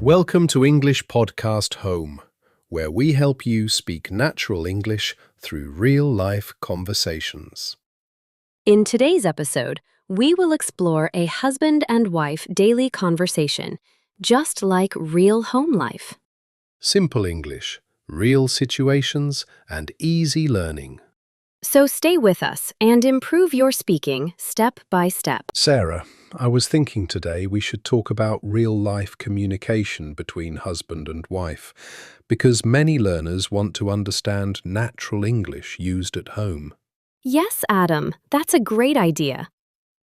Welcome to English Podcast Home, where we help you speak natural English through real-life conversations. In today's episode, we will explore a husband and wife daily conversation, just like real home life. Simple English, real situations, and easy learning. So stay with us and improve your speaking step by step. Sarah, I was thinking today we should talk about real-life communication between husband and wife, because many learners want to understand natural English used at home. Yes, Adam, that's a great idea.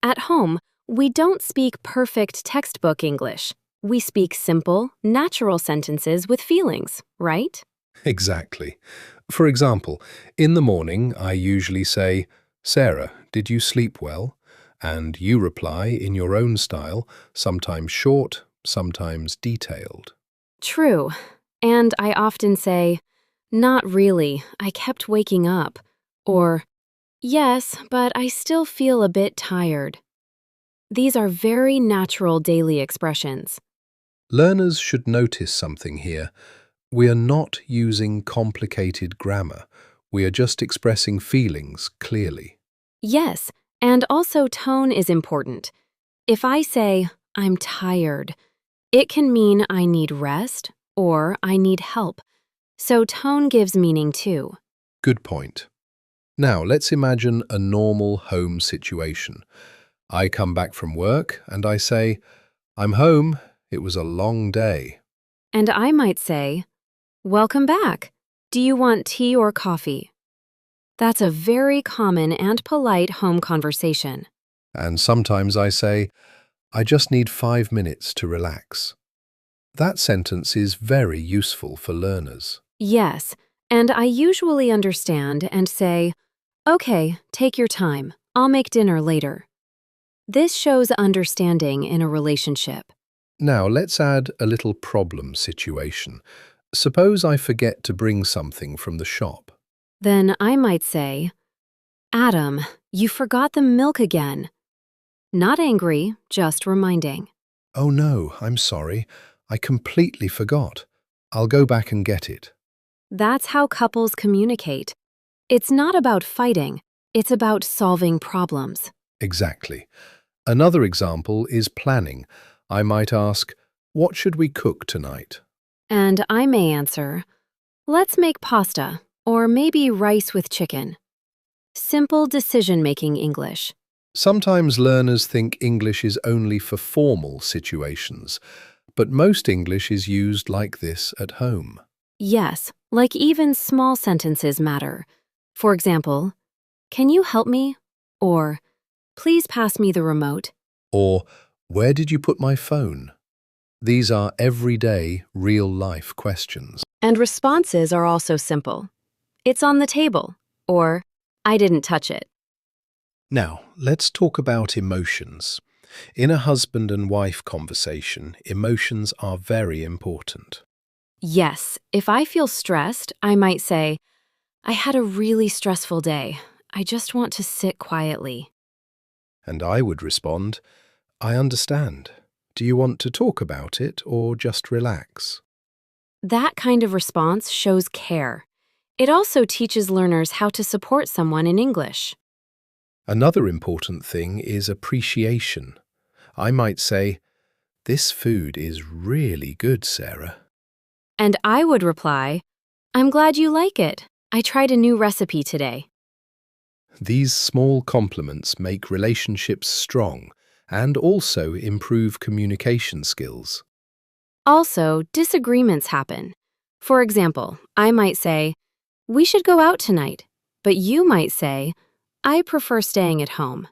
At home, we don't speak perfect textbook English. We speak simple, natural sentences with feelings, right? Exactly. For example, in the morning I usually say, "Sarah, did you sleep well?" And you reply in your own style, sometimes short, sometimes detailed. True. And I often say, "Not really, I kept waking up." Or, "Yes, but I still feel a bit tired." These are very natural daily expressions. Learners should notice something here. We are not using complicated grammar. We are just expressing feelings clearly. Yes, and also tone is important. If I say, "I'm tired," it can mean I need rest or I need help. So tone gives meaning too. Good point. Now, let's imagine a normal home situation. I come back from work and I say, "I'm home. It was a long day." And I might say, "Welcome back. Do you want tea or coffee?" That's a very common and polite home conversation. And sometimes I say, "I just need 5 minutes to relax." That sentence is very useful for learners. Yes, and I usually understand and say, "Okay, take your time. I'll make dinner later." This shows understanding in a relationship. Now, let's add a little problem situation. Suppose I forget to bring something from the shop. Then I might say, "Adam, you forgot the milk again." Not angry, just reminding. "Oh no, I'm sorry. I completely forgot. I'll go back and get it." That's how couples communicate. It's not about fighting, it's about solving problems. Exactly. Another example is planning. I might ask, "What should we cook tonight?" And I may answer, "Let's make pasta, or maybe rice with chicken." Simple decision-making English. Sometimes learners think English is only for formal situations, but most English is used like this at home. Yes, like even small sentences matter. For example, "Can you help me?" Or, "Please pass me the remote." Or, "Where did you put my phone?" These are everyday, real-life questions. And responses are also simple. "It's on the table," or "I didn't touch it." Now, let's talk about emotions. In a husband and wife conversation, emotions are very important. Yes, if I feel stressed, I might say, "I had a really stressful day. I just want to sit quietly." And I would respond, "I understand. Do you want to talk about it or just relax?" That kind of response shows care. It also teaches learners how to support someone in English. Another important thing is appreciation. I might say, "This food is really good, Sarah." And I would reply, "I'm glad you like it. I tried a new recipe today." These small compliments make relationships strong and also improve communication skills. Also, disagreements happen. For example, I might say, "We should go out tonight," but you might say, "I prefer staying at home."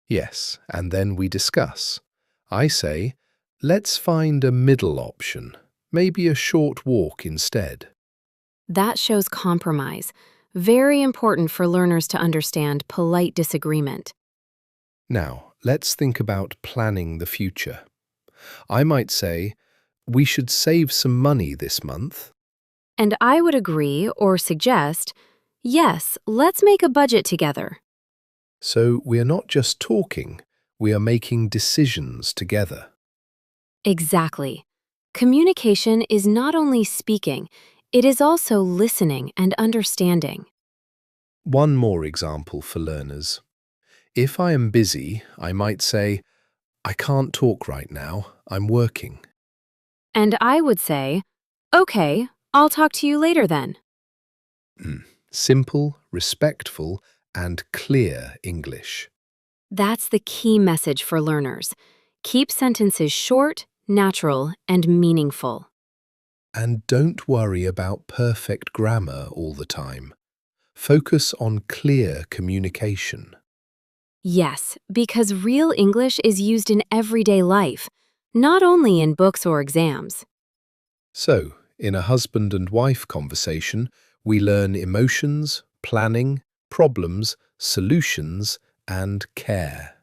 Yes, and then we discuss. I say, "Let's find a middle option, maybe a short walk instead." That shows compromise. Very important for learners to understand polite disagreement. Now, let's think about planning the future. I might say, "We should save some money this month." And I would agree or suggest, "Yes, let's make a budget together." So we are not just talking, we are making decisions together. Exactly. Communication is not only speaking, it is also listening and understanding. One more example for learners. If I am busy, I might say, I can't talk right now, I'm working. And I would say, okay, I'll talk to you later then. Simple, respectful, and clear English. That's the key message for learners. Keep sentences short, natural, and meaningful. And don't worry about perfect grammar all the time. Focus on clear communication. Yes, because real English is used in everyday life, not only in books or exams. So, in a husband and wife conversation, we learn emotions, planning, problems, solutions, and care.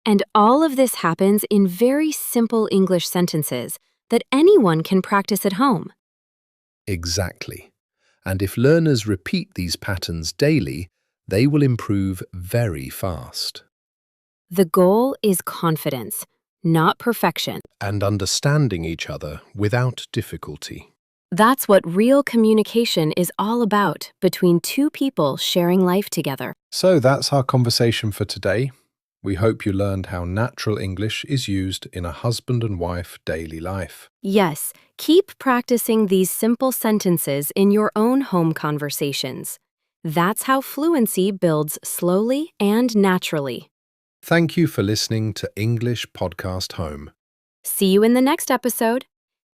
And all of this happens in very simple English sentences that anyone can practice at home. Exactly. And if learners repeat these patterns daily, they will improve very fast. The goal is confidence, not perfection. And understanding each other without difficulty. That's what real communication is all about between two people sharing life together. So that's our conversation for today. We hope you learned how natural English is used in a husband and wife daily life. Yes, keep practicing these simple sentences in your own home conversations. That's how fluency builds slowly and naturally. Thank you for listening to English Podcast Home. See you in the next episode.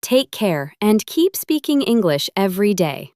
Take care and keep speaking English every day.